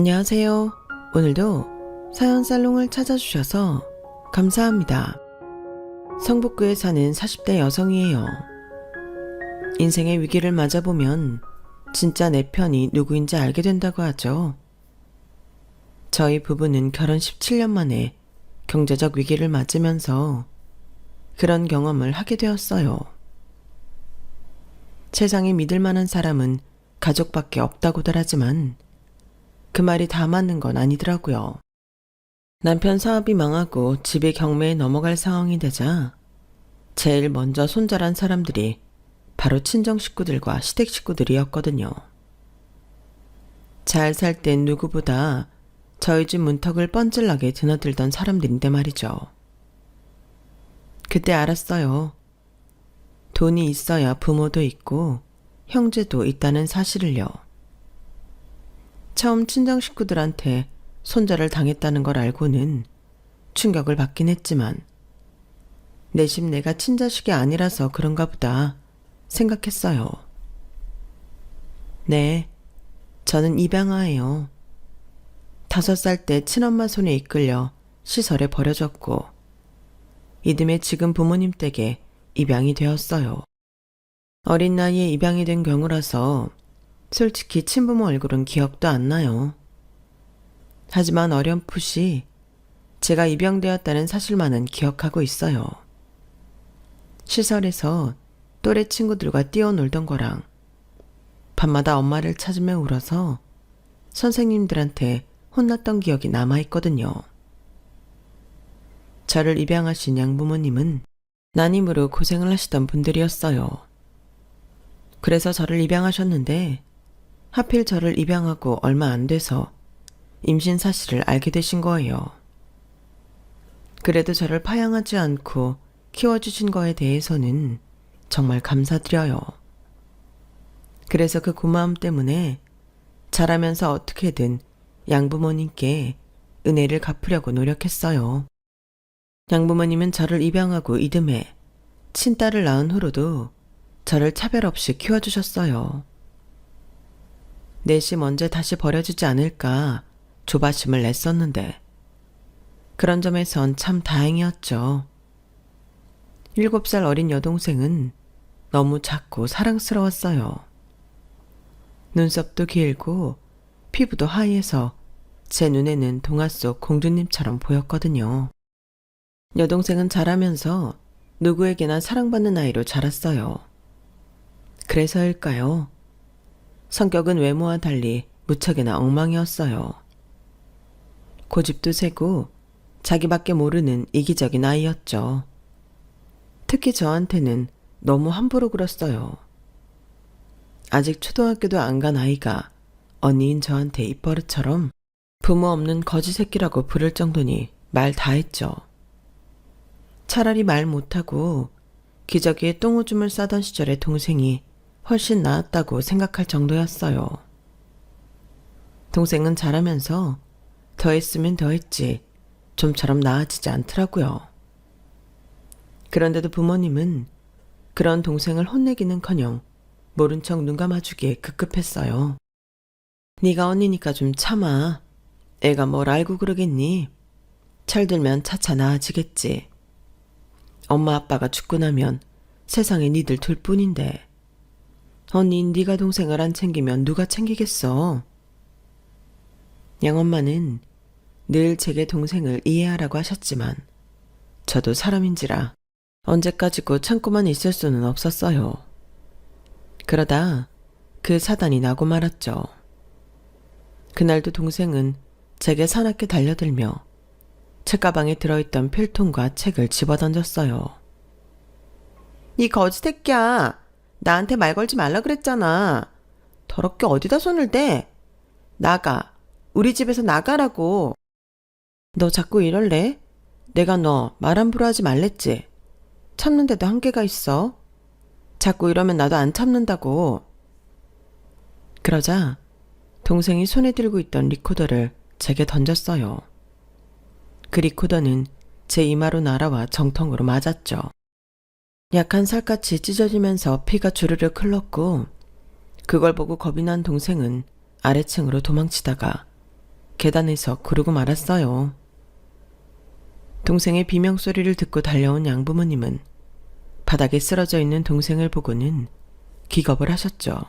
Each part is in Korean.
안녕하세요. 오늘도 사연 살롱을 찾아주셔서 감사합니다. 성북구에 사는 40대 여성이에요. 인생의 위기를 맞아보면 진짜 내 편이 누구인지 알게 된다고 하죠. 저희 부부는 결혼 17년 만에 경제적 위기를 맞으면서 그런 경험을 하게 되었어요. 세상에 믿을 만한 사람은 가족밖에 없다고들 하지만 그 말이 다 맞는 건 아니더라고요. 남편 사업이 망하고 집이 경매에 넘어갈 상황이 되자 제일 먼저 손절한 사람들이 바로 친정 식구들과 시댁 식구들이었거든요. 잘 살 땐 누구보다 저희 집 문턱을 뻔질나게 드나들던 사람들인데 말이죠. 그때 알았어요. 돈이 있어야 부모도 있고 형제도 있다는 사실을요. 처음 친정 식구들한테 손절을 당했다는 걸 알고는 충격을 받긴 했지만 내심 내가 친자식이 아니라서 그런가 보다 생각했어요. 네, 저는 입양아예요. 5살 때 친엄마 손에 이끌려 시설에 버려졌고 이듬해 지금 부모님 댁에 입양이 되었어요. 어린 나이에 입양이 된 경우라서 솔직히 친부모 얼굴은 기억도 안 나요. 하지만 어렴풋이 제가 입양되었다는 사실만은 기억하고 있어요. 시설에서 또래 친구들과 뛰어놀던 거랑 밤마다 엄마를 찾으며 울어서 선생님들한테 혼났던 기억이 남아있거든요. 저를 입양하신 양부모님은 난임으로 고생을 하시던 분들이었어요. 그래서 저를 입양하셨는데 하필 저를 입양하고 얼마 안 돼서 임신 사실을 알게 되신 거예요. 그래도 저를 파양하지 않고 키워주신 거에 대해서는 정말 감사드려요. 그래서 그 고마움 때문에 자라면서 어떻게든 양부모님께 은혜를 갚으려고 노력했어요. 양부모님은 저를 입양하고 이듬해 친딸을 낳은 후로도 저를 차별 없이 키워주셨어요. 내심 언제 다시 버려지지 않을까 조바심을 냈었는데 그런 점에선 참 다행이었죠. 7살 어린 여동생은 너무 작고 사랑스러웠어요. 눈썹도 길고 피부도 하얘서 제 눈에는 동화 속 공주님처럼 보였거든요. 여동생은 자라면서 누구에게나 사랑받는 아이로 자랐어요. 그래서일까요? 성격은 외모와 달리 무척이나 엉망이었어요. 고집도 세고 자기밖에 모르는 이기적인 아이였죠. 특히 저한테는 너무 함부로 굴었어요. 아직 초등학교도 안 간 아이가 언니인 저한테 입버릇처럼 부모 없는 거지 새끼라고 부를 정도니 말 다 했죠. 차라리 말 못하고 기저귀에 똥오줌을 싸던 시절의 동생이 훨씬 나았다고 생각할 정도였어요. 동생은 자라면서 더했으면 더했지 좀처럼 나아지지 않더라고요. 그런데도 부모님은 그런 동생을 혼내기는커녕 모른 척 눈 감아주기에 급급했어요. 네가 언니니까 좀 참아. 애가 뭘 알고 그러겠니? 철들면 차차 나아지겠지. 엄마 아빠가 죽고 나면 세상에 니들 둘뿐인데 언니인 네가 동생을 안 챙기면 누가 챙기겠어? 양엄마는 늘 제게 동생을 이해하라고 하셨지만 저도 사람인지라 언제까지고 참고만 있을 수는 없었어요. 그러다 그 사단이 나고 말았죠. 그날도 동생은 제게 사납게 달려들며 책가방에 들어있던 필통과 책을 집어던졌어요. 이 거지 새끼야. 나한테 말 걸지 말라 그랬잖아. 더럽게 어디다 손을 대? 나가. 우리 집에서 나가라고. 너 자꾸 이럴래? 내가 너 말 함부로 하지 말랬지. 참는데도 한계가 있어. 자꾸 이러면 나도 안 참는다고. 그러자 동생이 손에 들고 있던 리코더를 제게 던졌어요. 그 리코더는 제 이마로 날아와 정통으로 맞았죠. 약한 살갗이 찢어지면서 피가 주르륵 흘렀고 그걸 보고 겁이 난 동생은 아래층으로 도망치다가 계단에서 구르고 말았어요. 동생의 비명소리를 듣고 달려온 양부모님은 바닥에 쓰러져 있는 동생을 보고는 기겁을 하셨죠.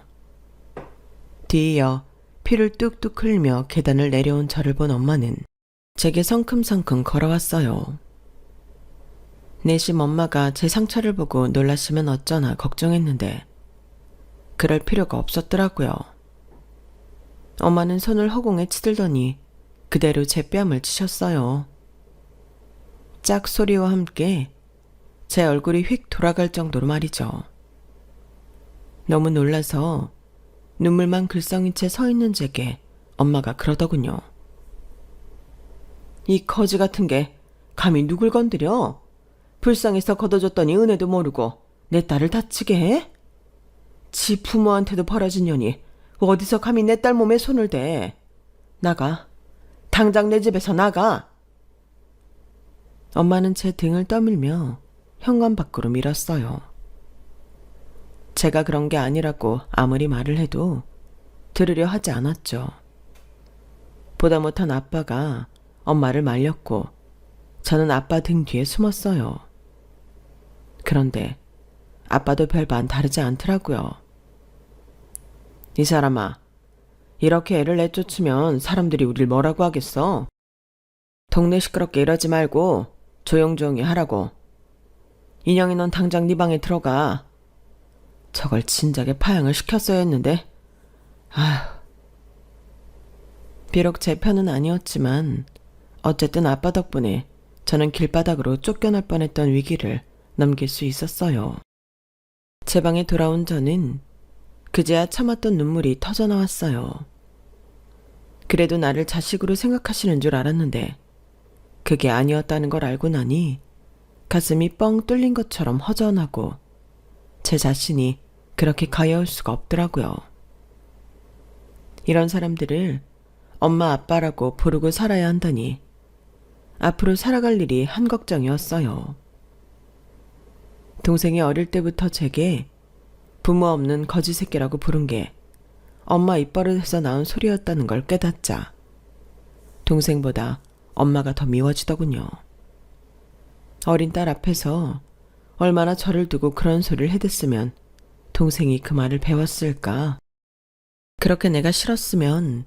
뒤이어 피를 뚝뚝 흘리며 계단을 내려온 저를 본 엄마는 제게 성큼성큼 걸어왔어요. 내심 엄마가 제 상처를 보고 놀라시면 어쩌나 걱정했는데 그럴 필요가 없었더라고요. 엄마는 손을 허공에 치들더니 그대로 제 뺨을 치셨어요. 짝 소리와 함께 제 얼굴이 휙 돌아갈 정도로 말이죠. 너무 놀라서 눈물만 글썽인 채 서 있는 제게 엄마가 그러더군요. 이 거지 같은 게 감히 누굴 건드려? 불쌍해서 걷어줬더니 은혜도 모르고 내 딸을 다치게 해? 지 부모한테도 벌어진 년이 어디서 감히 내 딸 몸에 손을 대? 나가. 당장 내 집에서 나가. 엄마는 제 등을 떠밀며 현관 밖으로 밀었어요. 제가 그런 게 아니라고 아무리 말을 해도 들으려 하지 않았죠. 보다 못한 아빠가 엄마를 말렸고 저는 아빠 등 뒤에 숨었어요. 그런데 아빠도 별반 다르지 않더라고요. 이 사람아, 이렇게 애를 내쫓으면 사람들이 우릴 뭐라고 하겠어? 동네 시끄럽게 이러지 말고 조용조용히 하라고. 인형이 넌 당장 네 방에 들어가. 저걸 진작에 파양을 시켰어야 했는데. 아휴. 비록 제 편은 아니었지만 어쨌든 아빠 덕분에 저는 길바닥으로 쫓겨날 뻔했던 위기를 넘길 수 있었어요. 제 방에 돌아온 저는 그제야 참았던 눈물이 터져나왔어요. 그래도 나를 자식으로 생각하시는 줄 알았는데 그게 아니었다는 걸 알고 나니 가슴이 뻥 뚫린 것처럼 허전하고 제 자신이 그렇게 가여울 수가 없더라고요. 이런 사람들을 엄마 아빠라고 부르고 살아야 한다니 앞으로 살아갈 일이 한 걱정이었어요. 동생이 어릴 때부터 제게 부모 없는 거지 새끼라고 부른 게 엄마 입버릇에서 나온 소리였다는 걸 깨닫자 동생보다 엄마가 더 미워지더군요. 어린 딸 앞에서 얼마나 저를 두고 그런 소리를 해댔으면 동생이 그 말을 배웠을까. 그렇게 내가 싫었으면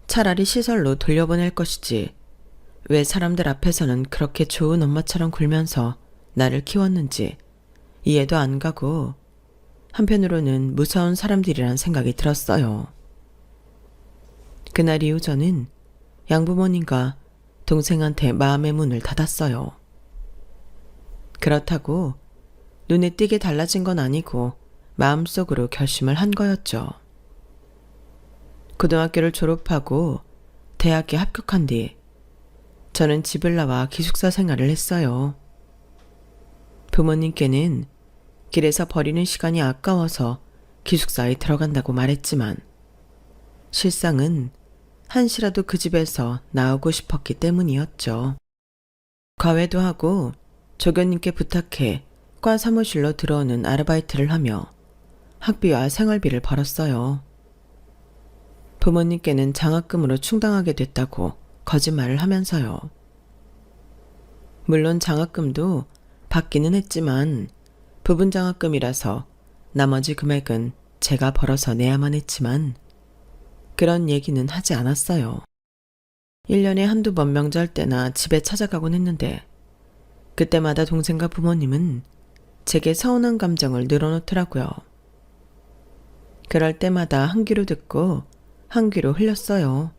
차라리 시설로 돌려보낼 것이지 왜 사람들 앞에서는 그렇게 좋은 엄마처럼 굴면서 나를 키웠는지 이해도 안 가고 한편으로는 무서운 사람들이란 생각이 들었어요. 그날 이후 저는 양부모님과 동생한테 마음의 문을 닫았어요. 그렇다고 눈에 띄게 달라진 건 아니고 마음속으로 결심을 한 거였죠. 고등학교를 졸업하고 대학에 합격한 뒤 저는 집을 나와 기숙사 생활을 했어요. 부모님께는 길에서 버리는 시간이 아까워서 기숙사에 들어간다고 말했지만 실상은 한시라도 그 집에서 나오고 싶었기 때문이었죠. 과외도 하고 조교님께 부탁해 과 사무실로 들어오는 아르바이트를 하며 학비와 생활비를 벌었어요. 부모님께는 장학금으로 충당하게 됐다고 거짓말을 하면서요. 물론 장학금도 받기는 했지만 부분 장학금이라서 나머지 금액은 제가 벌어서 내야만 했지만 그런 얘기는 하지 않았어요. 1년에 한두 번 명절 때나 집에 찾아가곤 했는데 그때마다 동생과 부모님은 제게 서운한 감정을 늘어놓더라고요. 그럴 때마다 한 귀로 듣고 한 귀로 흘렸어요.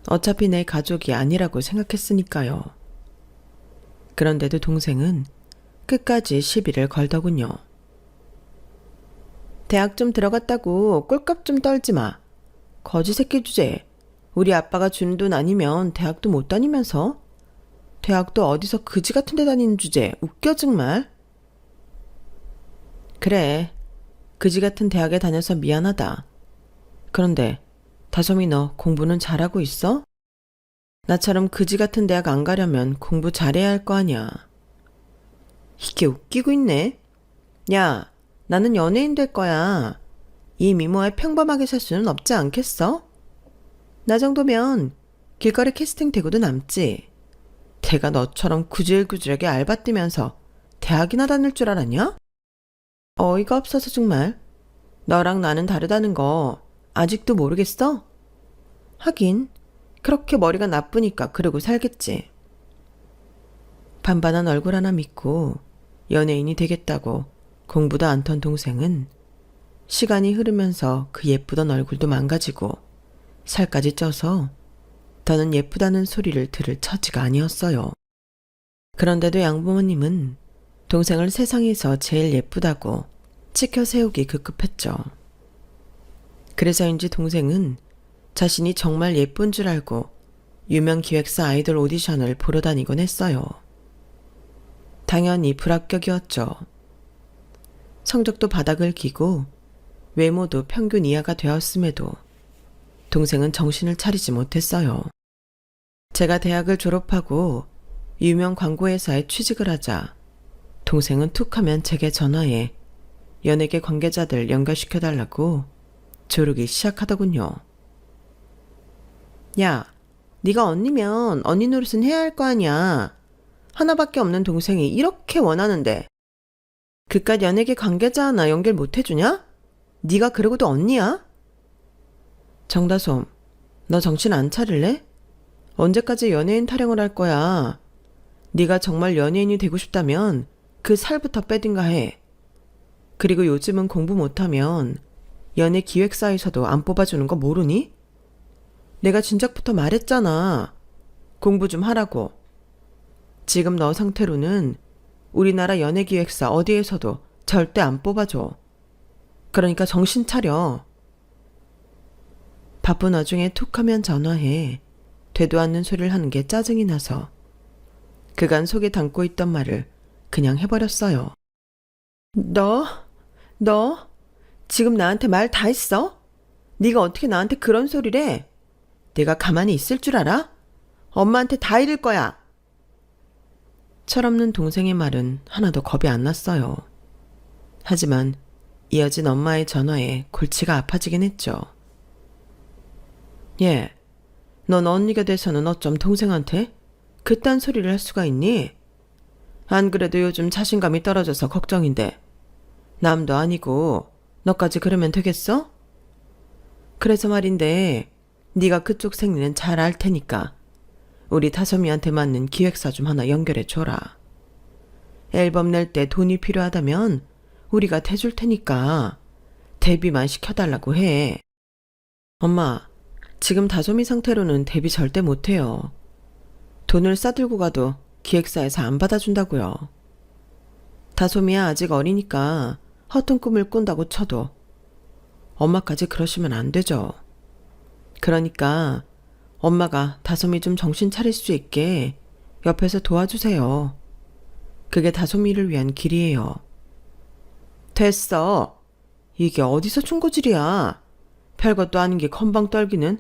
어차피 내 가족이 아니라고 생각했으니까요. 그런데도 동생은 끝까지 시비를 걸더군요. 대학 좀 들어갔다고 꼴값 좀 떨지 마. 거지 새끼 주제. 우리 아빠가 주는 돈 아니면 대학도 못 다니면서. 대학도 어디서 그지 같은 데 다니는 주제. 웃겨 정말. 그래. 그지 같은 대학에 다녀서 미안하다. 그런데 다솜이 너 공부는 잘하고 있어? 나처럼 그지 같은 대학 안 가려면 공부 잘해야 할 거 아니야. 이게 웃기고 있네. 야, 나는 연예인 될 거야. 이 미모에 평범하게 살 수는 없지 않겠어? 나 정도면 길거리 캐스팅 되고도 남지. 걔가 너처럼 구질구질하게 알바 뛰면서 대학이나 다닐 줄 알았냐? 어이가 없어서 정말. 너랑 나는 다르다는 거 아직도 모르겠어? 하긴 그렇게 머리가 나쁘니까 그러고 살겠지. 반반한 얼굴 하나 믿고 연예인이 되겠다고 공부도 안 턴 동생은 시간이 흐르면서 그 예쁘던 얼굴도 망가지고 살까지 쪄서 더는 예쁘다는 소리를 들을 처지가 아니었어요. 그런데도 양부모님은 동생을 세상에서 제일 예쁘다고 치켜 세우기 급급했죠. 그래서인지 동생은 자신이 정말 예쁜 줄 알고 유명 기획사 아이돌 오디션을 보러 다니곤 했어요. 당연히 불합격이었죠. 성적도 바닥을 기고 외모도 평균 이하가 되었음에도 동생은 정신을 차리지 못했어요. 제가 대학을 졸업하고 유명 광고회사에 취직을 하자 동생은 툭하면 제게 전화해 연예계 관계자들 연결시켜달라고 조르기 시작하더군요. 야, 네가 언니면 언니 노릇은 해야 할 거 아니야. 하나밖에 없는 동생이 이렇게 원하는데 그깟 연예계 관계자 하나 연결 못 해주냐? 네가 그러고도 언니야? 정다솜, 너 정신 안 차릴래? 언제까지 연예인 타령을 할 거야? 네가 정말 연예인이 되고 싶다면 그 살부터 빼든가 해. 그리고 요즘은 공부 못하면 연예 기획사에서도 안 뽑아주는 거 모르니? 내가 진작부터 말했잖아. 공부 좀 하라고. 지금 너 상태로는 우리나라 연예 기획사 어디에서도 절대 안 뽑아줘. 그러니까 정신 차려. 바쁜 와중에 툭하면 전화해 되도 않는 소리를 하는 게 짜증이 나서 그간 속에 담고 있던 말을 그냥 해버렸어요. 너 지금 나한테 말 다 했어? 네가 어떻게 나한테 그런 소리를 해? 내가 가만히 있을 줄 알아? 엄마한테 다 이를 거야. 철없는 동생의 말은 하나도 겁이 안 났어요. 하지만 이어진 엄마의 전화에 골치가 아파지긴 했죠. 예, 넌 언니가 돼서는 어쩜 동생한테 그딴 소리를 할 수가 있니? 안 그래도 요즘 자신감이 떨어져서 걱정인데 남도 아니고 너까지 그러면 되겠어? 그래서 말인데 네가 그쪽 생리는 잘 알 테니까 우리 다솜이한테 맞는 기획사 좀 하나 연결해 줘라. 앨범 낼 때 돈이 필요하다면 우리가 대줄 테니까 데뷔만 시켜달라고 해. 엄마, 지금 다솜이 상태로는 데뷔 절대 못해요. 돈을 싸들고 가도 기획사에서 안 받아준다고요. 다솜이야 아직 어리니까 허튼 꿈을 꾼다고 쳐도 엄마까지 그러시면 안 되죠. 그러니까 엄마가 다솜이 좀 정신 차릴 수 있게 옆에서 도와주세요. 그게 다솜이를 위한 길이에요. 됐어. 이게 어디서 충고질이야. 별것도 아닌 게 건방 떨기는.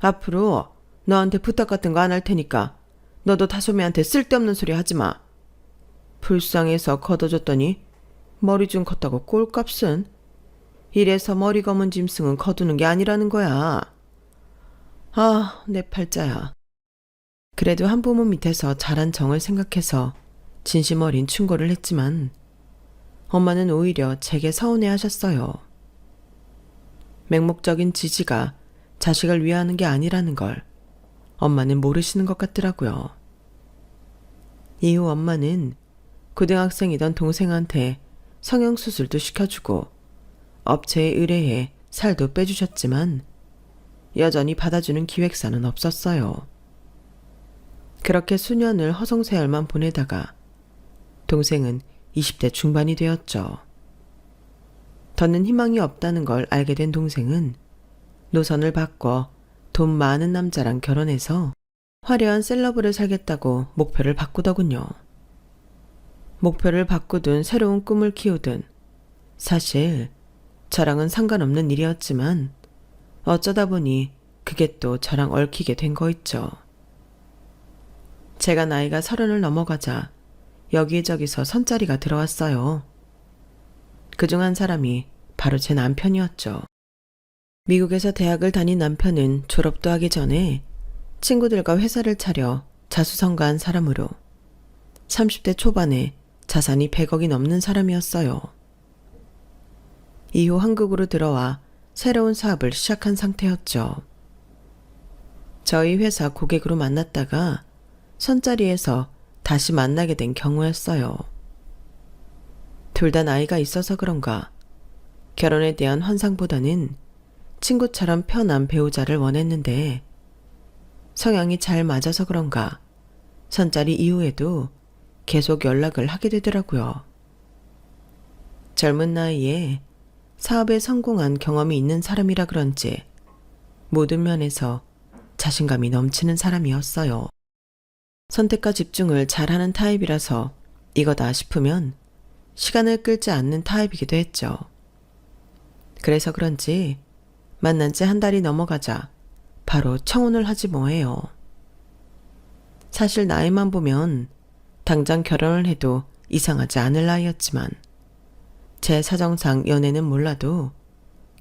앞으로 너한테 부탁 같은 거 안 할 테니까 너도 다솜이한테 쓸데없는 소리 하지 마. 불쌍해서 걷어줬더니 머리 좀 컸다고 꼴값은. 이래서 머리 검은 짐승은 거두는 게 아니라는 거야. 아, 내 팔자야. 그래도 한부모 밑에서 자란 정을 생각해서 진심 어린 충고를 했지만 엄마는 오히려 제게 서운해하셨어요. 맹목적인 지지가 자식을 위하는 게 아니라는 걸 엄마는 모르시는 것 같더라고요. 이후 엄마는 고등학생이던 동생한테 성형수술도 시켜주고 업체에 의뢰해 살도 빼주셨지만 여전히 받아주는 기획사는 없었어요. 그렇게 수년을 허송세월만 보내다가 동생은 20대 중반이 되었죠. 더는 희망이 없다는 걸 알게 된 동생은 노선을 바꿔 돈 많은 남자랑 결혼해서 화려한 셀러브를 살겠다고 목표를 바꾸더군요. 목표를 바꾸든 새로운 꿈을 키우든 사실 저랑은 상관없는 일이었지만 어쩌다 보니 그게 또 저랑 얽히게 된 거 있죠. 제가 나이가 30을 넘어가자 여기저기서 선자리가 들어왔어요. 그중 한 사람이 바로 제 남편이었죠. 미국에서 대학을 다닌 남편은 졸업도 하기 전에 친구들과 회사를 차려 자수성가한 사람으로 30대 초반에 자산이 100억이 넘는 사람이었어요. 이후 한국으로 들어와 새로운 사업을 시작한 상태였죠. 저희 회사 고객으로 만났다가 선자리에서 다시 만나게 된 경우였어요. 둘 다 나이가 있어서 그런가 결혼에 대한 환상보다는 친구처럼 편한 배우자를 원했는데 성향이 잘 맞아서 그런가 선자리 이후에도 계속 연락을 하게 되더라고요. 젊은 나이에 사업에 성공한 경험이 있는 사람이라 그런지 모든 면에서 자신감이 넘치는 사람이었어요. 선택과 집중을 잘하는 타입이라서 이거다 싶으면 시간을 끌지 않는 타입이기도 했죠. 그래서 그런지 만난 지 한 달이 넘어가자 바로 청혼을 하지 뭐해요. 사실 나이만 보면 당장 결혼을 해도 이상하지 않을 나이였지만 제 사정상 연애는 몰라도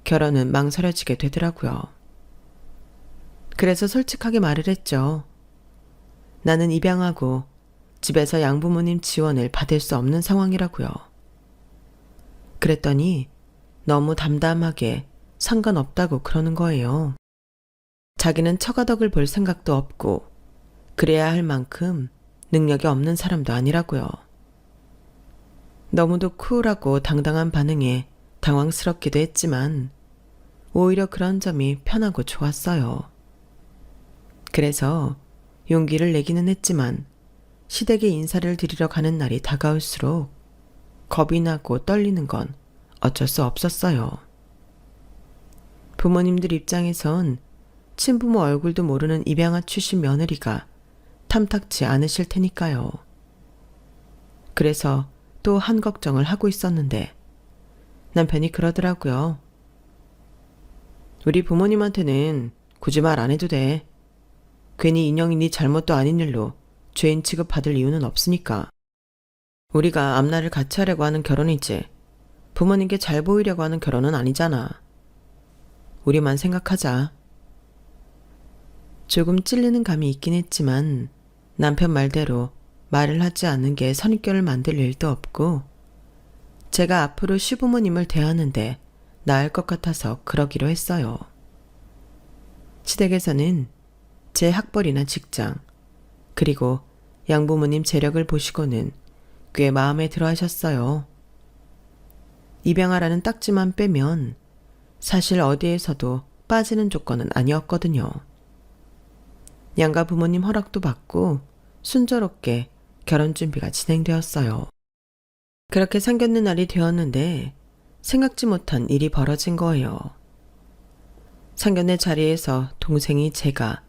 결혼은 망설여지게 되더라고요. 그래서 솔직하게 말을 했죠. 나는 입양하고 집에서 양부모님 지원을 받을 수 없는 상황이라고요. 그랬더니 너무 담담하게 상관없다고 그러는 거예요. 자기는 처가덕을 볼 생각도 없고 그래야 할 만큼 능력이 없는 사람도 아니라고요. 너무도 쿨하고 당당한 반응에 당황스럽기도 했지만 오히려 그런 점이 편하고 좋았어요. 그래서 용기를 내기는 했지만 시댁에 인사를 드리러 가는 날이 다가올수록 겁이 나고 떨리는 건 어쩔 수 없었어요. 부모님들 입장에선 친부모 얼굴도 모르는 입양아 출신 며느리가 탐탁치 않으실 테니까요. 그래서 또 한 걱정을 하고 있었는데 남편이 그러더라고요. 우리 부모님한테는 굳이 말 안 해도 돼. 괜히 인형이 네 잘못도 아닌 일로 죄인 취급받을 이유는 없으니까. 우리가 앞날을 같이 하려고 하는 결혼이지 부모님께 잘 보이려고 하는 결혼은 아니잖아. 우리만 생각하자. 조금 찔리는 감이 있긴 했지만 남편 말대로 말을 하지 않는 게 선입견을 만들 일도 없고 제가 앞으로 시부모님을 대하는데 나을 것 같아서 그러기로 했어요. 시댁에서는 제 학벌이나 직장 그리고 양부모님 재력을 보시고는 꽤 마음에 들어 하셨어요. 입양하라는 딱지만 빼면 사실 어디에서도 빠지는 조건은 아니었거든요. 양가 부모님 허락도 받고 순조롭게 결혼 준비가 진행되었어요. 그렇게 상견례 날이 되었는데 생각지 못한 일이 벌어진 거예요. 상견례 자리에서 동생이 제가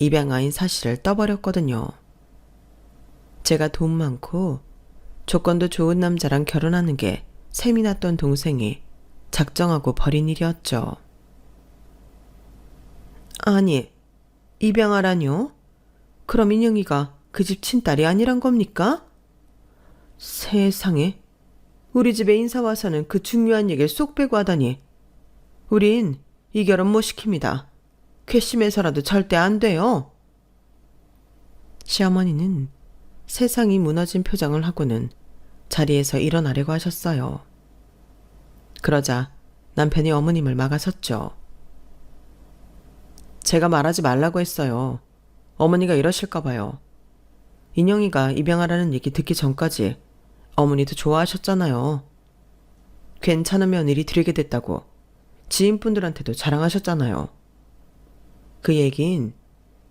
입양아인 사실을 떠버렸거든요. 제가 돈 많고 조건도 좋은 남자랑 결혼하는 게 셈이 났던 동생이 작정하고 벌인 일이었죠. 아니, 입양아라뇨? 그럼 인영이가 그 집 친딸이 아니란 겁니까? 세상에, 우리 집에 인사 와서는 그 중요한 얘기를 쏙 빼고 하다니. 우린 이 결혼 못 시킵니다. 괘씸해서라도 절대 안 돼요. 시어머니는 세상이 무너진 표정을 하고는 자리에서 일어나려고 하셨어요. 그러자 남편이 어머님을 막아섰죠. 제가 말하지 말라고 했어요. 어머니가 이러실까 봐요. 인영이가 입양하라는 얘기 듣기 전까지 어머니도 좋아하셨잖아요. 괜찮은 며느리 드리게 됐다고 지인분들한테도 자랑하셨잖아요. 그 얘긴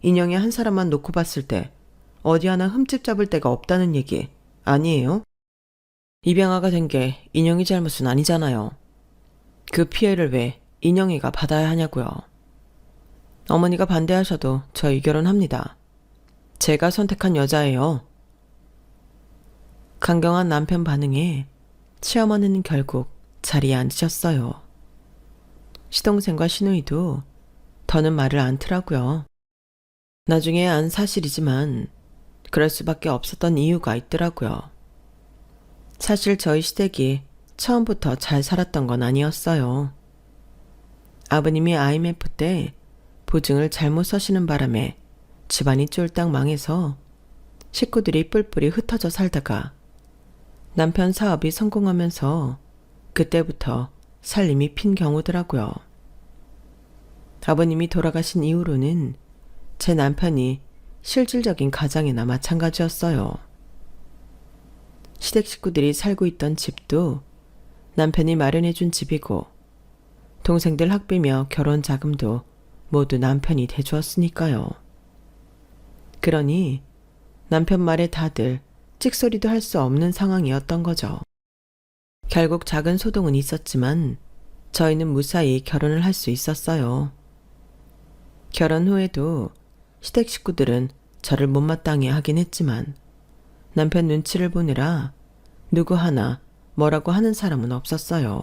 인영이 한 사람만 놓고 봤을 때 어디 하나 흠집 잡을 데가 없다는 얘기 아니에요? 입양아가 된 게 인영이 잘못은 아니잖아요. 그 피해를 왜 인영이가 받아야 하냐고요. 어머니가 반대하셔도 저 이 결혼합니다. 제가 선택한 여자예요. 강경한 남편 반응에 시어머니는 결국 자리에 앉으셨어요. 시동생과 시누이도 더는 말을 않더라고요. 나중에 안 사실이지만 그럴 수밖에 없었던 이유가 있더라고요. 사실 저희 시댁이 처음부터 잘 살았던 건 아니었어요. 아버님이 IMF 때 보증을 잘못 서시는 바람에 집안이 쫄딱 망해서 식구들이 뿔뿔이 흩어져 살다가 남편 사업이 성공하면서 그때부터 살림이 핀 경우더라고요. 아버님이 돌아가신 이후로는 제 남편이 실질적인 가장이나 마찬가지였어요. 시댁 식구들이 살고 있던 집도 남편이 마련해준 집이고 동생들 학비며 결혼 자금도 모두 남편이 대주었으니까요. 그러니 남편 말에 다들 찍소리도 할 수 없는 상황이었던 거죠. 결국 작은 소동은 있었지만 저희는 무사히 결혼을 할 수 있었어요. 결혼 후에도 시댁 식구들은 저를 못마땅해 하긴 했지만 남편 눈치를 보느라 누구 하나 뭐라고 하는 사람은 없었어요.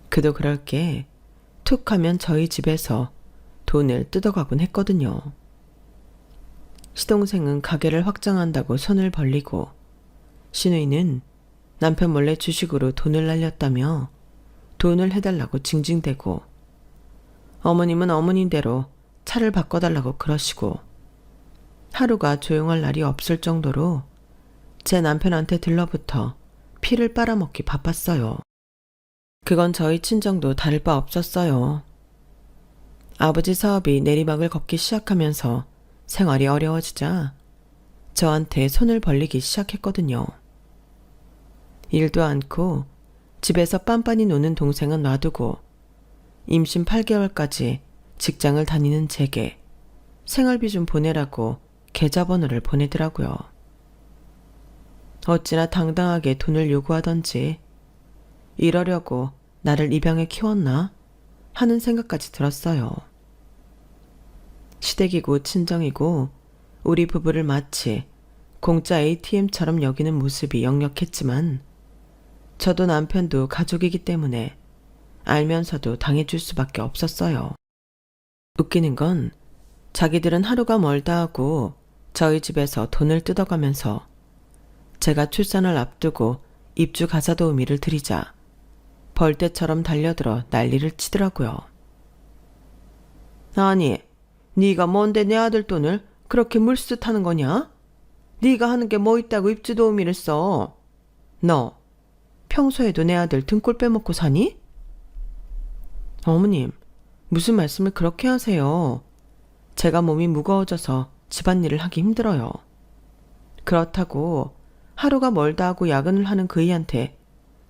그도 그럴 게 툭 하면 저희 집에서 돈을 뜯어가곤 했거든요. 시동생은 가게를 확장한다고 손을 벌리고 시누이는 남편 몰래 주식으로 돈을 날렸다며 돈을 해달라고 징징대고 어머님은 어머님대로 차를 바꿔달라고 그러시고 하루가 조용할 날이 없을 정도로 제 남편한테 들러붙어 피를 빨아먹기 바빴어요. 그건 저희 친정도 다를 바 없었어요. 아버지 사업이 내리막을 걷기 시작하면서 생활이 어려워지자 저한테 손을 벌리기 시작했거든요. 일도 않고 집에서 빤빤히 노는 동생은 놔두고 임신 8개월까지 직장을 다니는 제게 생활비 좀 보내라고 계좌번호를 보내더라고요. 어찌나 당당하게 돈을 요구하던지 이러려고 나를 입양해 키웠나 하는 생각까지 들었어요. 시댁이고 친정이고 우리 부부를 마치 공짜 ATM처럼 여기는 모습이 역력했지만 저도 남편도 가족이기 때문에 알면서도 당해줄 수밖에 없었어요. 웃기는 건 자기들은 하루가 멀다 하고 저희 집에서 돈을 뜯어가면서 제가 출산을 앞두고 입주 가사 도우미를 드리자 벌떼처럼 달려들어 난리를 치더라고요. 아니, 네가 뭔데 내 아들 돈을 그렇게 물쓰듯하는 거냐? 네가 하는 게 뭐 있다고 입주 도우미를 써? 너 평소에도 내 아들 등골 빼먹고 사니? 어머님, 무슨 말씀을 그렇게 하세요? 제가 몸이 무거워져서 집안일을 하기 힘들어요. 그렇다고 하루가 멀다 하고 야근을 하는 그이한테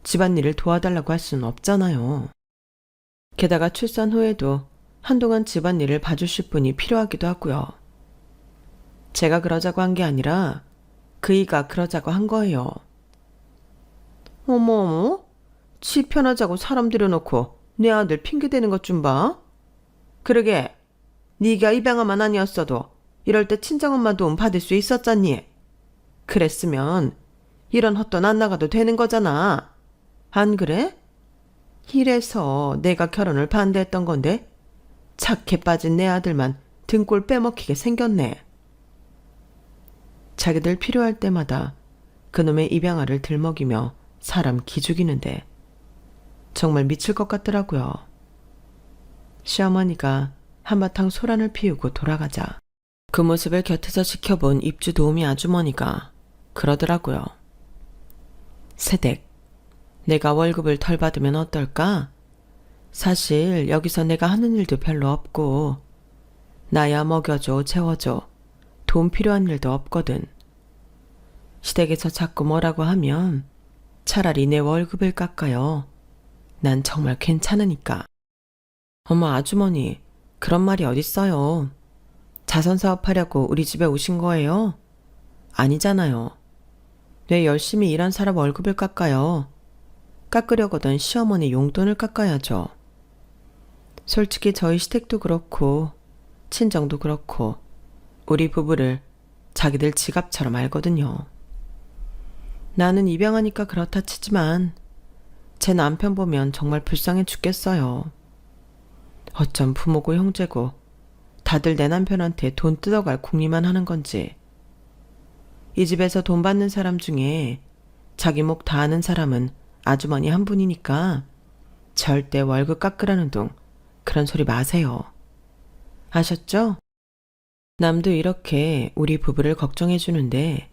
집안일을 도와달라고 할 수는 없잖아요. 게다가 출산 후에도 한동안 집안일을 봐주실 분이 필요하기도 하고요. 제가 그러자고 한 게 아니라 그이가 그러자고 한 거예요. 어머, 지 편하자고 사람 들여놓고 내 아들 핑계대는 것 좀 봐. 그러게, 네가 입양아만 아니었어도 이럴 때 친정엄마 도움 받을 수 있었잖니. 그랬으면 이런 헛돈 안 나가도 되는 거잖아. 안 그래? 이래서 내가 결혼을 반대했던 건데 착해 빠진 내 아들만 등골 빼먹히게 생겼네. 자기들 필요할 때마다 그놈의 입양아를 들먹이며 사람 기죽이는데 정말 미칠 것 같더라고요. 시어머니가 한바탕 소란을 피우고 돌아가자 그 모습을 곁에서 지켜본 입주 도우미 아주머니가 그러더라고요. 새댁, 내가 월급을 덜 받으면 어떨까? 사실 여기서 내가 하는 일도 별로 없고 나야 먹여줘, 재워줘. 돈 필요한 일도 없거든. 시댁에서 자꾸 뭐라고 하면 차라리 내 월급을 깎아요. 난 정말 괜찮으니까. 어머 아주머니, 그런 말이 어딨어요. 자선사업하려고 우리 집에 오신 거예요? 아니잖아요. 왜 열심히 일한 사람 월급을 깎아요? 깎으려거든 시어머니 용돈을 깎아야죠. 솔직히 저희 시댁도 그렇고 친정도 그렇고 우리 부부를 자기들 지갑처럼 알거든요. 나는 입양하니까 그렇다 치지만 제 남편 보면 정말 불쌍해 죽겠어요. 어쩜 부모고 형제고 다들 내 남편한테 돈 뜯어갈 궁리만 하는 건지. 이 집에서 돈 받는 사람 중에 자기 목 다 아는 사람은 아주머니 한 분이니까 절대 월급 깎으라는 둥 그런 소리 마세요. 아셨죠? 남도 이렇게 우리 부부를 걱정해 주는데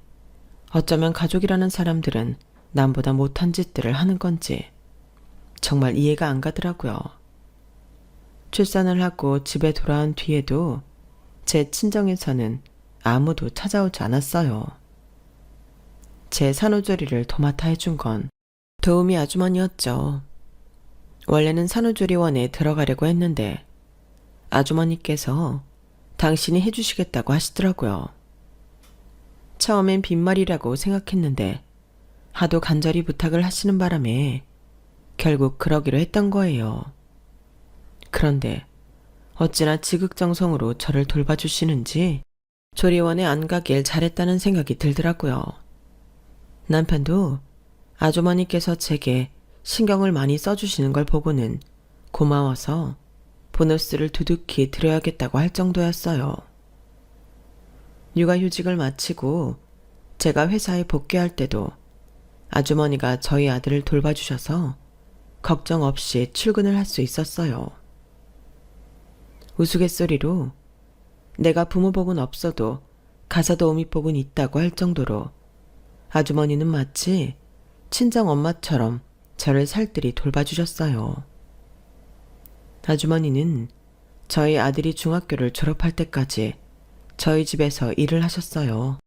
어쩌면 가족이라는 사람들은 남보다 못한 짓들을 하는 건지 정말 이해가 안 가더라고요. 출산을 하고 집에 돌아온 뒤에도 제 친정에서는 아무도 찾아오지 않았어요. 제 산후조리를 도맡아 해준 건 도우미 아주머니였죠. 원래는 산후조리원에 들어가려고 했는데 아주머니께서 당신이 해주시겠다고 하시더라고요. 처음엔 빈말이라고 생각했는데 하도 간절히 부탁을 하시는 바람에 결국 그러기로 했던 거예요. 그런데 어찌나 지극정성으로 저를 돌봐주시는지 조리원에 안 가길 잘했다는 생각이 들더라고요. 남편도 아주머니께서 제게 신경을 많이 써주시는 걸 보고는 고마워서 보너스를 두둑히 드려야겠다고 할 정도였어요. 육아휴직을 마치고 제가 회사에 복귀할 때도 아주머니가 저희 아들을 돌봐주셔서 걱정 없이 출근을 할 수 있었어요. 우스갯소리로 내가 부모복은 없어도 가사도우미복은 있다고 할 정도로 아주머니는 마치 친정 엄마처럼 저를 살뜰히 돌봐주셨어요. 아주머니는 저희 아들이 중학교를 졸업할 때까지 저희 집에서 일을 하셨어요.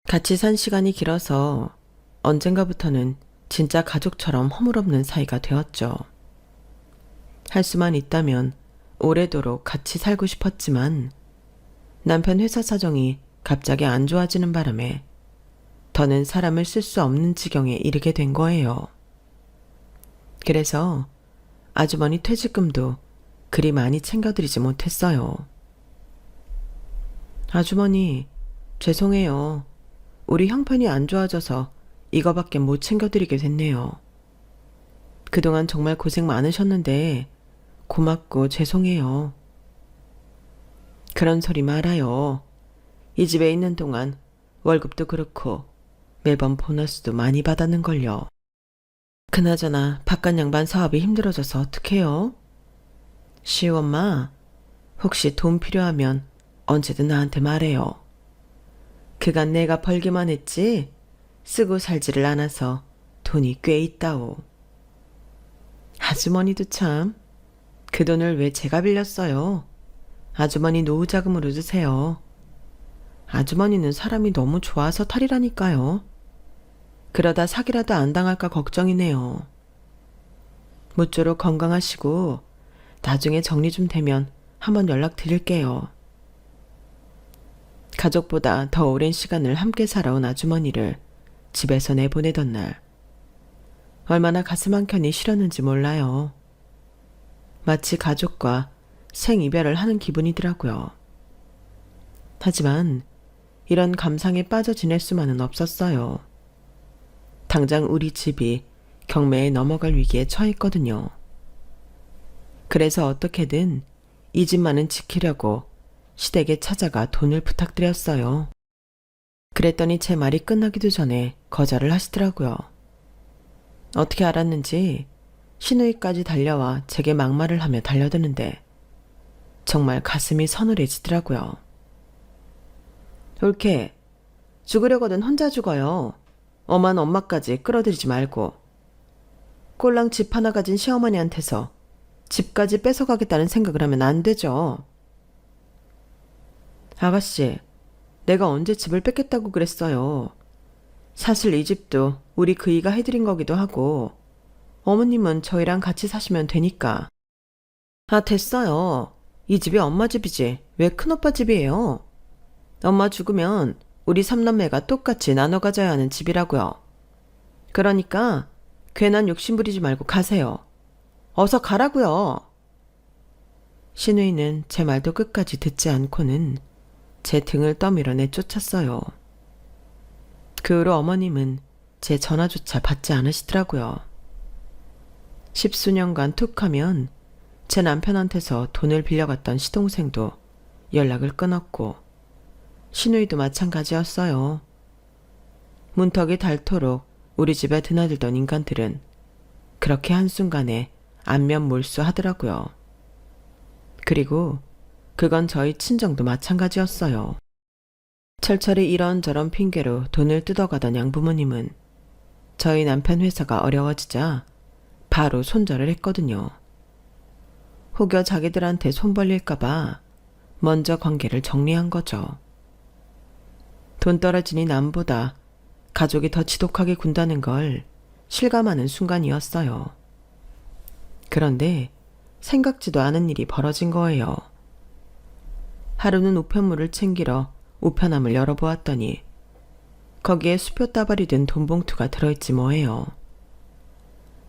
같이 산 시간이 길어서 언젠가부터는 진짜 가족처럼 허물없는 사이가 되었죠. 할 수만 있다면 오래도록 같이 살고 싶었지만 남편 회사 사정이 갑자기 안 좋아지는 바람에 더는 사람을 쓸 수 없는 지경에 이르게 된 거예요. 그래서 아주머니 퇴직금도 그리 많이 챙겨드리지 못했어요. 아주머니, 죄송해요. 우리 형편이 안 좋아져서 이거밖에 못 챙겨드리게 됐네요. 그동안 정말 고생 많으셨는데 고맙고 죄송해요. 그런 소리 말아요. 이 집에 있는 동안 월급도 그렇고 매번 보너스도 많이 받았는걸요. 그나저나 바깥 양반 사업이 힘들어져서 어떡해요? 시엄마, 혹시 돈 필요하면 언제든 나한테 말해요. 그간 내가 벌기만 했지 쓰고 살지를 않아서 돈이 꽤 있다오. 아주머니도 참, 그 돈을 왜 제가 빌렸어요? 아주머니 노후자금으로 주세요. 아주머니는 사람이 너무 좋아서 탈이라니까요. 그러다 사기라도 안 당할까 걱정이네요. 모쪼록 건강하시고 나중에 정리 좀 되면 한번 연락드릴게요. 가족보다 더 오랜 시간을 함께 살아온 아주머니를 집에서 내보내던 날, 얼마나 가슴 한켠이 시렸는지 몰라요. 마치 가족과 생이별을 하는 기분이더라고요. 하지만 이런 감상에 빠져 지낼 수만은 없었어요. 당장 우리 집이 경매에 넘어갈 위기에 처했거든요. 그래서 어떻게든 이 집만은 지키려고 시댁에 찾아가 돈을 부탁드렸어요. 그랬더니 제 말이 끝나기도 전에 거절을 하시더라고요. 어떻게 알았는지 시누이까지 달려와 제게 막말을 하며 달려드는데 정말 가슴이 서늘해지더라고요. 옳게 죽으려거든 혼자 죽어요. 엄한 엄마까지 끌어들이지 말고. 꼴랑 집 하나 가진 시어머니한테서 집까지 뺏어가겠다는 생각을 하면 안 되죠. 아가씨, 내가 언제 집을 뺏겠다고 그랬어요. 사실 이 집도 우리 그이가 해드린 거기도 하고 어머님은 저희랑 같이 사시면 되니까. 아, 됐어요. 이 집이 엄마 집이지 왜 큰오빠 집이에요? 엄마 죽으면 우리 삼남매가 똑같이 나눠 가져야 하는 집이라고요. 그러니까 괜한 욕심 부리지 말고 가세요. 어서 가라고요. 시누이는 제 말도 끝까지 듣지 않고는 제 등을 떠밀어 내쫓았어요. 그 후로 어머님은 제 전화조차 받지 않으시더라고요. 10수년간 툭하면 제 남편한테서 돈을 빌려갔던 시동생도 연락을 끊었고 시누이도 마찬가지였어요. 문턱이 닳도록 우리 집에 드나들던 인간들은 그렇게 한순간에 안면몰수하더라고요. 그리고 그건 저희 친정도 마찬가지였어요. 철철이 이런저런 핑계로 돈을 뜯어가던 양부모님은 저희 남편 회사가 어려워지자 바로 손절을 했거든요. 혹여 자기들한테 손 벌릴까봐 먼저 관계를 정리한 거죠. 돈 떨어지니 남보다 가족이 더 지독하게 군다는 걸 실감하는 순간이었어요. 그런데 생각지도 않은 일이 벌어진 거예요. 하루는 우편물을 챙기러 우편함을 열어보았더니 거기에 수표 따발이 든 돈봉투가 들어있지 뭐예요.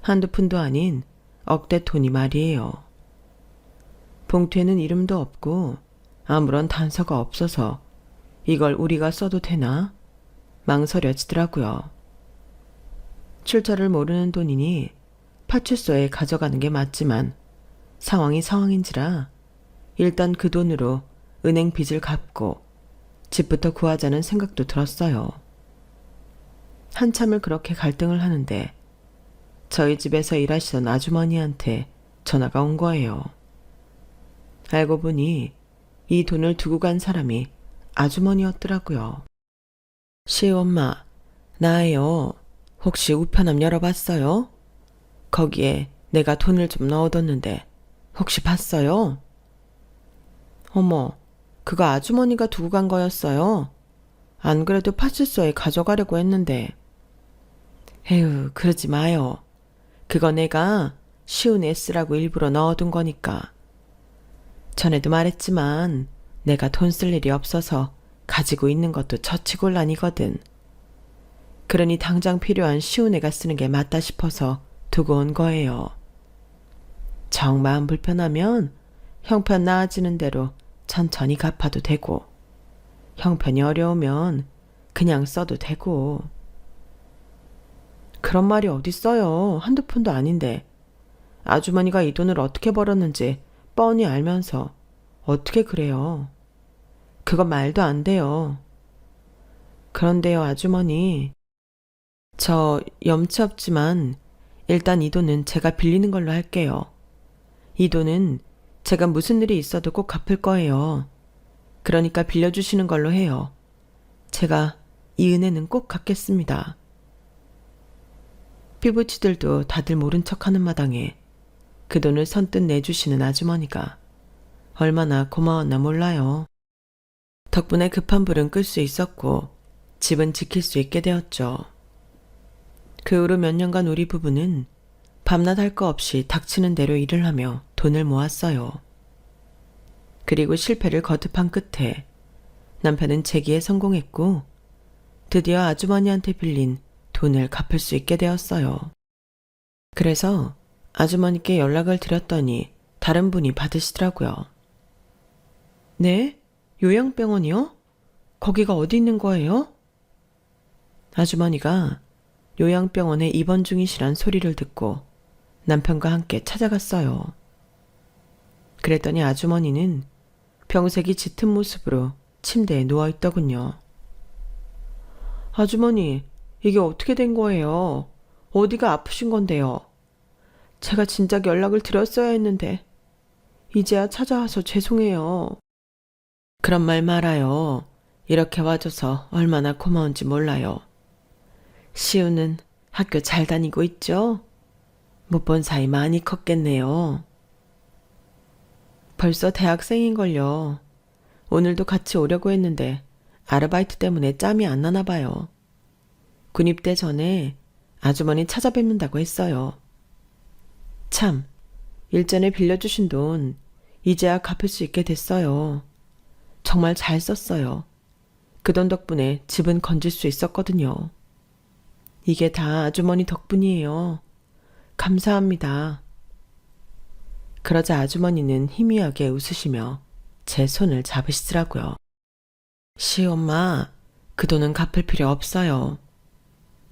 한두 푼도 아닌 억대 돈이 말이에요. 봉투에는 이름도 없고 아무런 단서가 없어서 이걸 우리가 써도 되나? 망설여지더라고요. 출처를 모르는 돈이니 파출소에 가져가는 게 맞지만 상황이 상황인지라 일단 그 돈으로 은행 빚을 갚고 집부터 구하자는 생각도 들었어요. 한참을 그렇게 갈등을 하는데 저희 집에서 일하시던 아주머니한테 전화가 온 거예요. 알고 보니 이 돈을 두고 간 사람이 아주머니였더라고요. 시엄마, 나예요. 혹시 우편함 열어봤어요? 거기에 내가 돈을 좀 넣어뒀는데 혹시 봤어요? 어머, 그거 아주머니가 두고 간 거였어요. 안 그래도 파출소에 가져가려고 했는데. 에휴, 그러지 마요. 그거 내가 쉬운 S라고 일부러 넣어둔 거니까. 전에도 말했지만 내가 돈 쓸 일이 없어서 가지고 있는 것도 처치곤란이거든. 그러니 당장 필요한 쉬운 애가 쓰는 게 맞다 싶어서 두고 온 거예요. 정 마음 불편하면 형편 나아지는 대로 천천히 갚아도 되고, 형편이 어려우면 그냥 써도 되고. 그런 말이 어딨어요. 한두 푼도 아닌데. 아주머니가 이 돈을 어떻게 벌었는지 뻔히 알면서 어떻게 그래요. 그건 말도 안 돼요. 그런데요, 아주머니. 저 염치 없지만 일단 이 돈은 제가 빌리는 걸로 할게요. 이 돈은 제가 무슨 일이 있어도 꼭 갚을 거예요. 그러니까 빌려주시는 걸로 해요. 제가 이 은혜는 꼭 갚겠습니다. 피부치들도 다들 모른 척하는 마당에 그 돈을 선뜻 내주시는 아주머니가 얼마나 고마웠나 몰라요. 덕분에 급한 불은 끌 수 있었고 집은 지킬 수 있게 되었죠. 그 후로 몇 년간 우리 부부는 밤낮 할 거 없이 닥치는 대로 일을 하며 돈을 모았어요. 그리고 실패를 거듭한 끝에 남편은 재기에 성공했고 드디어 아주머니한테 빌린 돈을 갚을 수 있게 되었어요. 그래서 아주머니께 연락을 드렸더니 다른 분이 받으시더라고요. 네? 요양병원이요? 거기가 어디 있는 거예요? 아주머니가 요양병원에 입원 중이시란 소리를 듣고 남편과 함께 찾아갔어요. 그랬더니 아주머니는 병색이 짙은 모습으로 침대에 누워있더군요. 아주머니, 이게 어떻게 된 거예요? 어디가 아프신 건데요? 제가 진작 연락을 드렸어야 했는데 이제야 찾아와서 죄송해요. 그런 말 말아요. 이렇게 와줘서 얼마나 고마운지 몰라요. 시우는 학교 잘 다니고 있죠? 못 본 사이 많이 컸겠네요. 벌써 대학생인걸요. 오늘도 같이 오려고 했는데 아르바이트 때문에 짬이 안 나나 봐요. 군입대 전에 아주머니 찾아뵙는다고 했어요. 참, 일전에 빌려주신 돈 이제야 갚을 수 있게 됐어요. 정말 잘 썼어요. 그 돈 덕분에 집은 건질 수 있었거든요. 이게 다 아주머니 덕분이에요. 감사합니다. 그러자 아주머니는 희미하게 웃으시며 제 손을 잡으시더라고요. 시엄마, 그 돈은 갚을 필요 없어요.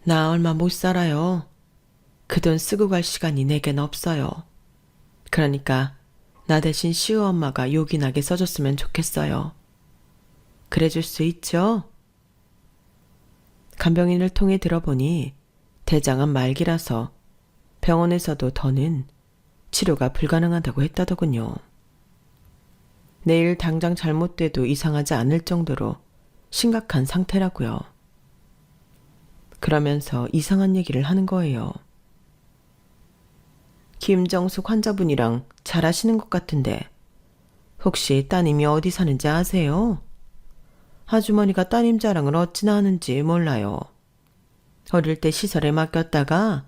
나 얼마 못 살아요. 그 돈 쓰고 갈 시간이 내겐 없어요. 그러니까 나 대신 시우엄마가 요긴하게 써줬으면 좋겠어요. 그래줄 수 있죠? 간병인을 통해 들어보니 대장암 말기라서 병원에서도 더는 치료가 불가능하다고 했다더군요. 내일 당장 잘못돼도 이상하지 않을 정도로 심각한 상태라고요. 그러면서 이상한 얘기를 하는 거예요. 김정숙 환자분이랑 잘 아시는 것 같은데 혹시 따님이 어디 사는지 아세요? 아주머니가 따님 자랑을 어찌나 하는지 몰라요. 어릴 때 시설에 맡겼다가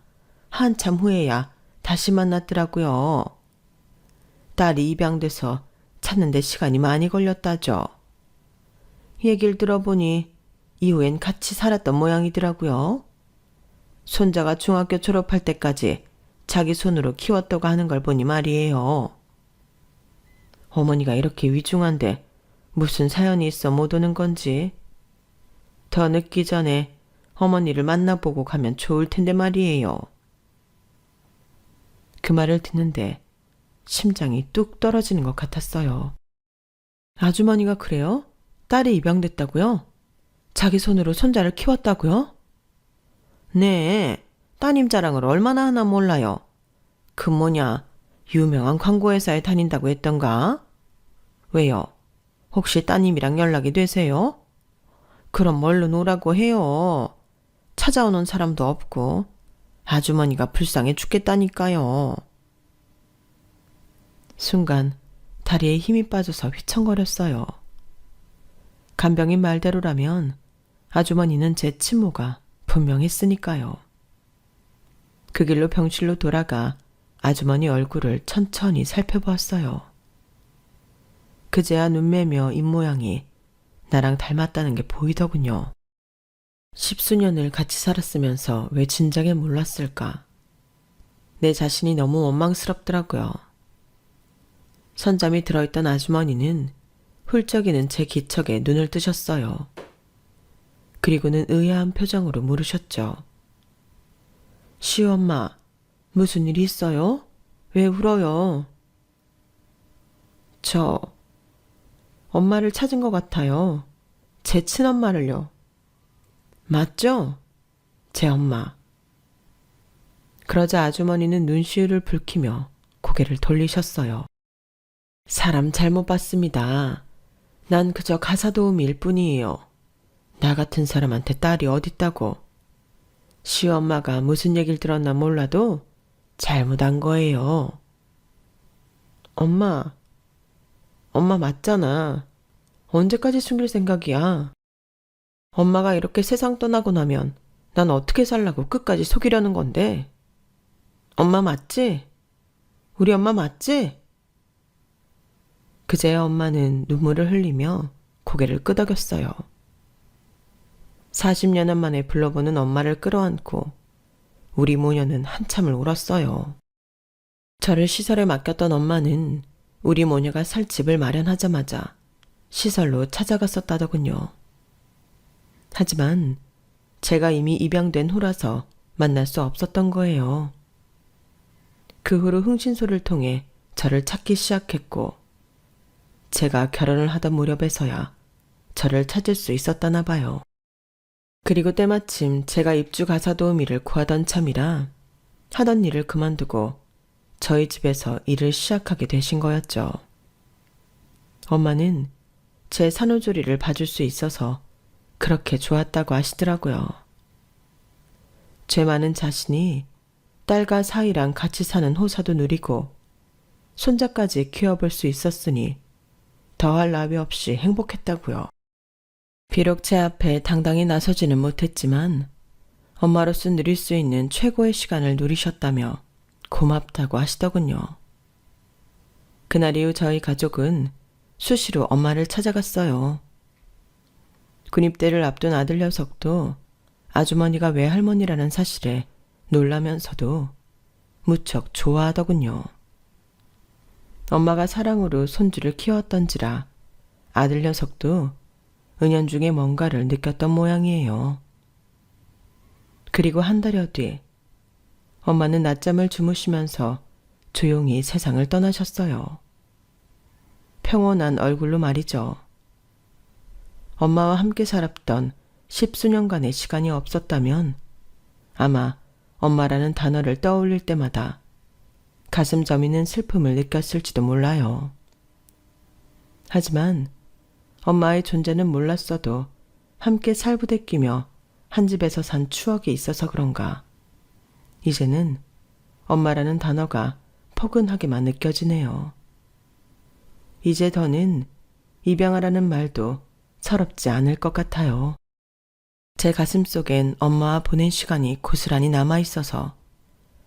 한참 후에야 다시 만났더라고요. 딸이 입양돼서 찾는데 시간이 많이 걸렸다죠. 얘기를 들어보니 이후엔 같이 살았던 모양이더라고요. 손자가 중학교 졸업할 때까지 자기 손으로 키웠다고 하는 걸 보니 말이에요. 어머니가 이렇게 위중한데 무슨 사연이 있어 못 오는 건지. 더 늦기 전에 어머니를 만나보고 가면 좋을 텐데 말이에요. 그 말을 듣는데 심장이 뚝 떨어지는 것 같았어요. 아주머니가 그래요? 딸이 입양됐다고요? 자기 손으로 손자를 키웠다고요? 네, 따님 자랑을 얼마나 하나 몰라요. 그 유명한 광고회사에 다닌다고 했던가? 왜요? 혹시 따님이랑 연락이 되세요? 그럼 얼른 오라고 해요. 찾아오는 사람도 없고 아주머니가 불쌍해 죽겠다니까요. 순간 다리에 힘이 빠져서 휘청거렸어요. 간병인 말대로라면 아주머니는 제 친모가 분명했으니까요. 그 길로 병실로 돌아가 아주머니 얼굴을 천천히 살펴보았어요. 그제야 눈매며 입모양이 나랑 닮았다는 게 보이더군요. 10수년을 같이 살았으면서 왜 진작에 몰랐을까? 내 자신이 너무 원망스럽더라고요. 선잠이 들어있던 아주머니는 훌쩍이는 제 기척에 눈을 뜨셨어요. 그리고는 의아한 표정으로 물으셨죠. 시엄마, 무슨 일 있어요? 왜 울어요? 저 엄마를 찾은 것 같아요. 제 친엄마를요. 맞죠? 제 엄마. 그러자 아주머니는 눈시울을 붉히며 고개를 돌리셨어요. 사람 잘못 봤습니다. 난 그저 가사도우미일 뿐이에요. 나 같은 사람한테 딸이 어딨다고. 시엄마가 무슨 얘기를 들었나 몰라도 잘못한 거예요. 엄마 맞잖아. 언제까지 숨길 생각이야? 엄마가 이렇게 세상 떠나고 나면 난 어떻게 살라고 끝까지 속이려는 건데? 엄마 맞지? 우리 엄마 맞지? 그제야 엄마는 눈물을 흘리며 고개를 끄덕였어요. 40년 만에 불러보는 엄마를 끌어안고 우리 모녀는 한참을 울었어요. 저를 시설에 맡겼던 엄마는 우리 모녀가 살 집을 마련하자마자 시설로 찾아갔었다더군요. 하지만 제가 이미 입양된 후라서 만날 수 없었던 거예요. 그 후로 흥신소를 통해 저를 찾기 시작했고 제가 결혼을 하던 무렵에서야 저를 찾을 수 있었다나 봐요. 그리고 때마침 제가 입주 가사 도우미를 구하던 참이라 하던 일을 그만두고 저희 집에서 일을 시작하게 되신 거였죠. 엄마는 제 산후조리를 봐줄 수 있어서 그렇게 좋았다고 하시더라고요. 죄 많은 자신이 딸과 사위랑 같이 사는 호사도 누리고 손자까지 키워볼 수 있었으니 더할 나위 없이 행복했다고요. 비록 제 앞에 당당히 나서지는 못했지만 엄마로서 누릴 수 있는 최고의 시간을 누리셨다며 고맙다고 하시더군요. 그날 이후 저희 가족은 수시로 엄마를 찾아갔어요. 군입대를 앞둔 아들 녀석도 아주머니가 외할머니라는 사실에 놀라면서도 무척 좋아하더군요. 엄마가 사랑으로 손주를 키웠던지라 아들 녀석도 은연중에 뭔가를 느꼈던 모양이에요. 그리고 한 달여 뒤 엄마는 낮잠을 주무시면서 조용히 세상을 떠나셨어요. 평온한 얼굴로 말이죠. 엄마와 함께 살았던 10수년간의 시간이 없었다면 아마 엄마라는 단어를 떠올릴 때마다 가슴 저미는 슬픔을 느꼈을지도 몰라요. 하지만 엄마의 존재는 몰랐어도 함께 살부대끼며 한 집에서 산 추억이 있어서 그런가. 이제는 엄마라는 단어가 포근하게만 느껴지네요. 이제 더는 입양아라는 말도 서럽지 않을 것 같아요. 제 가슴 속엔 엄마와 보낸 시간이 고스란히 남아있어서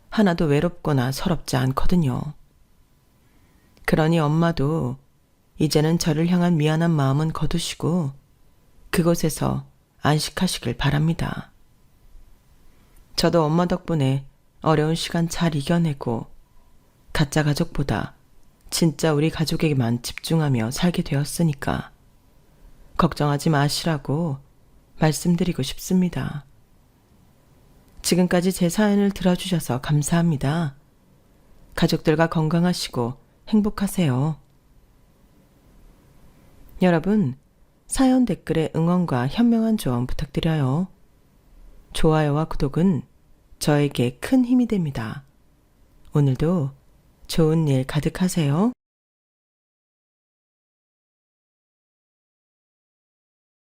하나도 외롭거나 서럽지 않거든요. 그러니 엄마도 이제는 저를 향한 미안한 마음은 거두시고 그곳에서 안식하시길 바랍니다. 저도 엄마 덕분에 어려운 시간 잘 이겨내고 가짜 가족보다 진짜 우리 가족에게만 집중하며 살게 되었으니까 걱정하지 마시라고 말씀드리고 싶습니다. 지금까지 제 사연을 들어주셔서 감사합니다. 가족들과 건강하시고 행복하세요. 여러분, 사연 댓글에 응원과 현명한 조언 부탁드려요. 좋아요와 구독은 저에게 큰 힘이 됩니다. 오늘도 좋은 일 가득하세요.